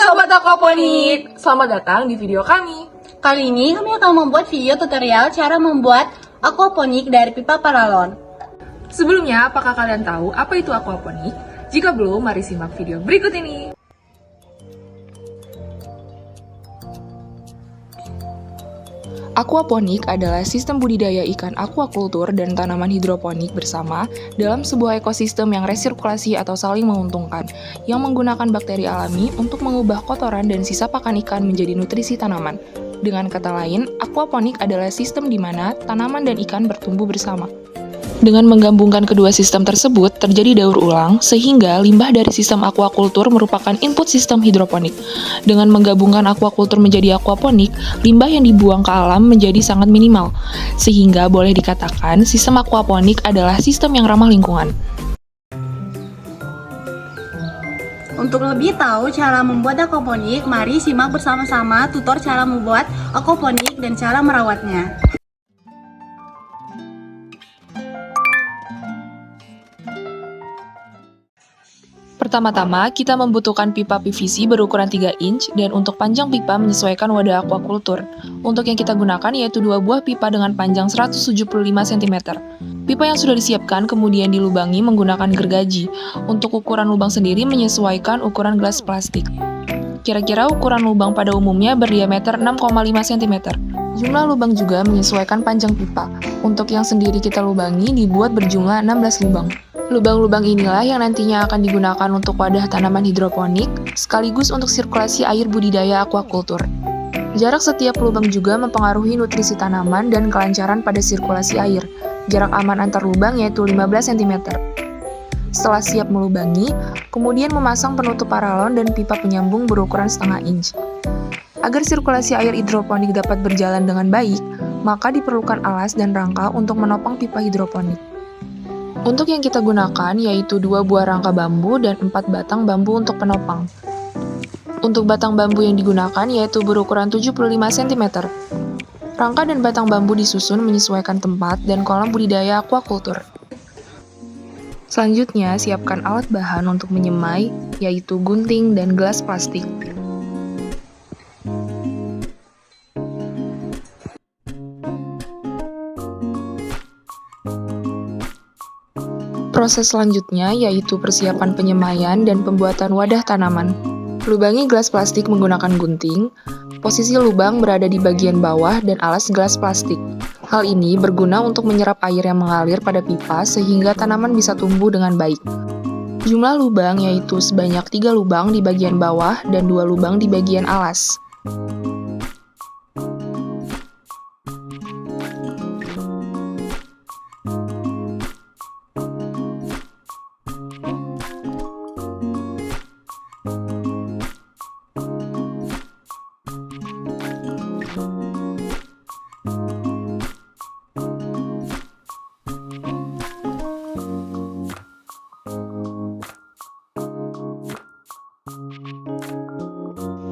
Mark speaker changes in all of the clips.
Speaker 1: Sobat Aquaponik, selamat datang di video kami.
Speaker 2: Kali ini kami akan membuat video tutorial cara membuat aquaponik dari pipa paralon.
Speaker 1: Sebelumnya, apakah kalian tahu apa itu aquaponik? Jika belum, mari simak video berikut ini. Aquaponik adalah sistem budidaya ikan aquaculture dan tanaman hidroponik bersama dalam sebuah ekosistem yang resirkulasi atau saling menguntungkan, yang menggunakan bakteri alami untuk mengubah kotoran dan sisa pakan ikan menjadi nutrisi tanaman. Dengan kata lain, aquaponik adalah sistem di mana tanaman dan ikan bertumbuh bersama. Dengan menggabungkan kedua sistem tersebut, terjadi daur ulang, sehingga limbah dari sistem aquaculture merupakan input sistem hidroponik. Dengan menggabungkan aquaculture menjadi aquaponik, limbah yang dibuang ke alam menjadi sangat minimal, sehingga boleh dikatakan sistem aquaponik adalah sistem yang ramah lingkungan.
Speaker 2: Untuk lebih tahu cara membuat aquaponik, mari simak bersama-sama tutor cara membuat aquaponik dan cara merawatnya.
Speaker 1: Pertama-tama, kita membutuhkan pipa PVC berukuran 3 inch dan untuk panjang pipa menyesuaikan wadah aquaculture. Untuk yang kita gunakan yaitu 2 buah pipa dengan panjang 175 cm. Pipa yang sudah disiapkan kemudian dilubangi menggunakan gergaji. Untuk ukuran lubang sendiri menyesuaikan ukuran gelas plastik. Kira-kira ukuran lubang pada umumnya berdiameter 6,5 cm. Jumlah lubang juga menyesuaikan panjang pipa. Untuk yang sendiri kita lubangi dibuat berjumlah 16 lubang. Lubang-lubang inilah yang nantinya akan digunakan untuk wadah tanaman hidroponik, sekaligus untuk sirkulasi air budidaya aquaculture. Jarak setiap lubang juga mempengaruhi nutrisi tanaman dan kelancaran pada sirkulasi air. Jarak aman antar lubang yaitu 15 cm. Setelah siap melubangi, kemudian memasang penutup paralon dan pipa penyambung berukuran setengah inch. Agar sirkulasi air hidroponik dapat berjalan dengan baik, maka diperlukan alas dan rangka untuk menopang pipa hidroponik. Untuk yang kita gunakan yaitu 2 buah rangka bambu dan 4 batang bambu untuk penopang. Untuk batang bambu yang digunakan yaitu berukuran 75 cm. Rangka dan batang bambu disusun menyesuaikan tempat dan kolam budidaya aquaculture. Selanjutnya, siapkan alat bahan untuk menyemai, yaitu gunting dan gelas plastik. Proses selanjutnya yaitu persiapan penyemaian dan pembuatan wadah tanaman. Lubangi gelas plastik menggunakan gunting. Posisi lubang berada di bagian bawah dan alas gelas plastik. Hal ini berguna untuk menyerap air yang mengalir pada pipa sehingga tanaman bisa tumbuh dengan baik. Jumlah lubang yaitu sebanyak 3 lubang di bagian bawah dan 2 lubang di bagian alas.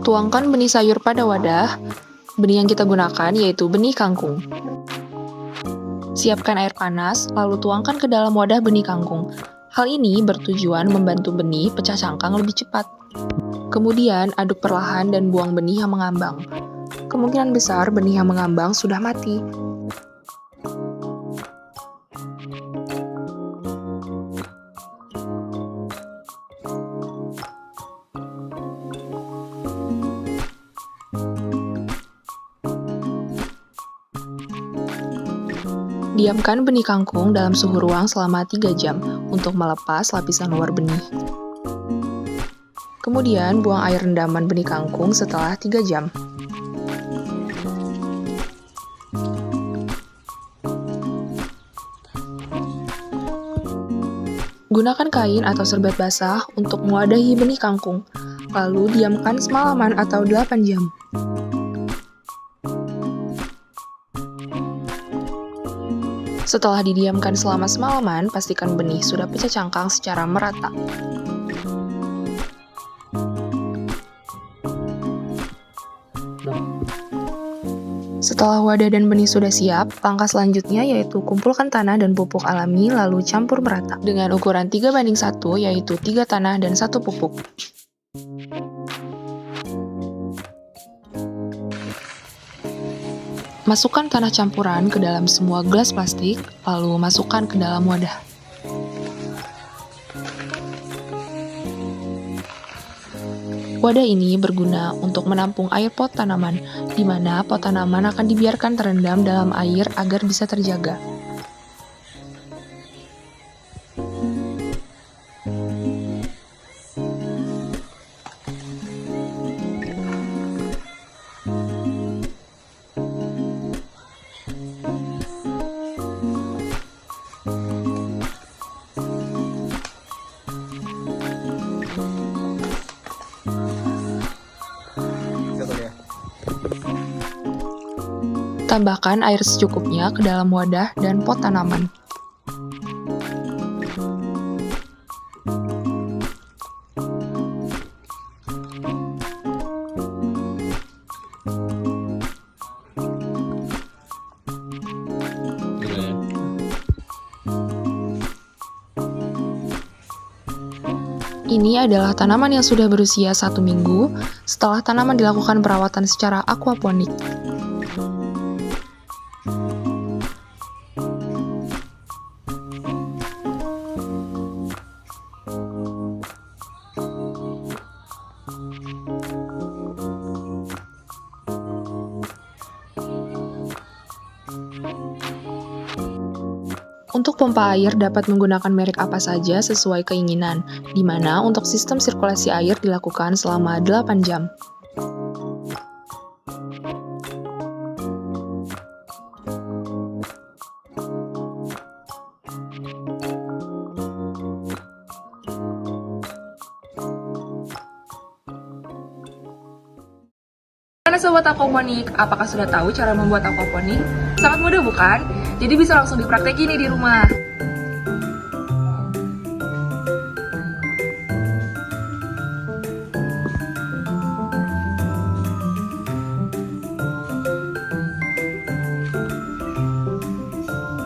Speaker 1: Tuangkan benih sayur pada wadah. Benih yang kita gunakan yaitu benih kangkung. Siapkan air panas, lalu tuangkan ke dalam wadah benih kangkung. Hal ini bertujuan membantu benih pecah cangkang lebih cepat. Kemudian aduk perlahan dan buang benih yang mengambang. Kemungkinan besar benih yang mengambang sudah mati. Diamkan benih kangkung dalam suhu ruang selama 3 jam untuk melepas lapisan luar benih. Kemudian buang air rendaman benih kangkung setelah 3 jam. Gunakan kain atau serbet basah untuk mewadahi benih kangkung, lalu diamkan semalaman atau 8 jam. Setelah didiamkan selama semalaman, pastikan benih sudah pecah cangkang secara merata. Setelah wadah dan benih sudah siap, langkah selanjutnya yaitu kumpulkan tanah dan pupuk alami lalu campur merata dengan ukuran 3:1 yaitu 3 tanah dan 1 pupuk. Masukkan tanah campuran ke dalam semua gelas plastik, lalu masukkan ke dalam wadah. Wadah ini berguna untuk menampung air pot tanaman, di mana pot tanaman akan dibiarkan terendam dalam air agar bisa terjaga. Tambahkan air secukupnya ke dalam wadah dan pot tanaman. Ini adalah tanaman yang sudah berusia 1 minggu setelah tanaman dilakukan perawatan secara aquaponik. Untuk pompa air dapat menggunakan merek apa saja sesuai keinginan, di mana untuk sistem sirkulasi air dilakukan selama 8 jam.
Speaker 3: Karena sobat aquaponik, apakah sudah tahu cara membuat aquaponik? Sangat mudah bukan? Jadi bisa langsung dipraktekin nih di rumah.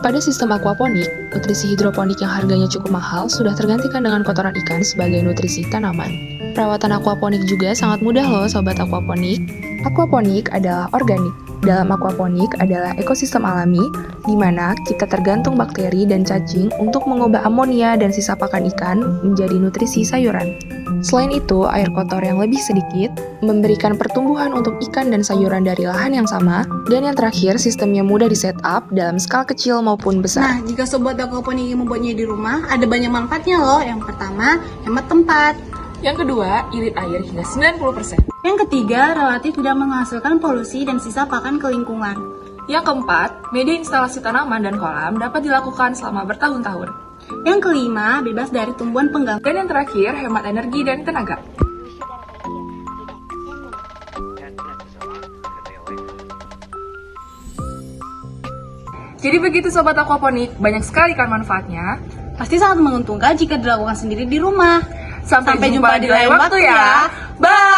Speaker 1: Pada sistem aquaponik, nutrisi hidroponik yang harganya cukup mahal sudah tergantikan dengan kotoran ikan sebagai nutrisi tanaman. Perawatan aquaponik juga sangat mudah loh sobat aquaponik. Aquaponik adalah organik. Dalam aquaponik adalah ekosistem alami, di mana kita tergantung bakteri dan cacing untuk mengubah amonia dan sisa pakan ikan menjadi nutrisi sayuran. Selain itu, air kotor yang lebih sedikit memberikan pertumbuhan untuk ikan dan sayuran dari lahan yang sama. Dan yang terakhir, sistemnya mudah di-setup dalam skala kecil maupun besar.
Speaker 2: Nah, jika sobat aquaponik ingin membuatnya di rumah, ada banyak manfaatnya loh. Yang pertama, hemat tempat.
Speaker 3: Yang kedua, irit air hingga 90%.
Speaker 2: Yang ketiga, relatif tidak menghasilkan polusi dan sisa pakan ke lingkungan.
Speaker 3: Yang keempat, media instalasi tanaman dan kolam dapat dilakukan selama bertahun-tahun.
Speaker 2: Yang kelima, bebas dari tumbuhan pengganggu.
Speaker 3: Dan yang terakhir, hemat energi dan tenaga. Jadi begitu sobat aquaponik, banyak sekali kan manfaatnya.
Speaker 2: Pasti sangat menguntungkan jika dilakukan sendiri di rumah.
Speaker 3: Sampai jumpa di lain waktu ya. Bye!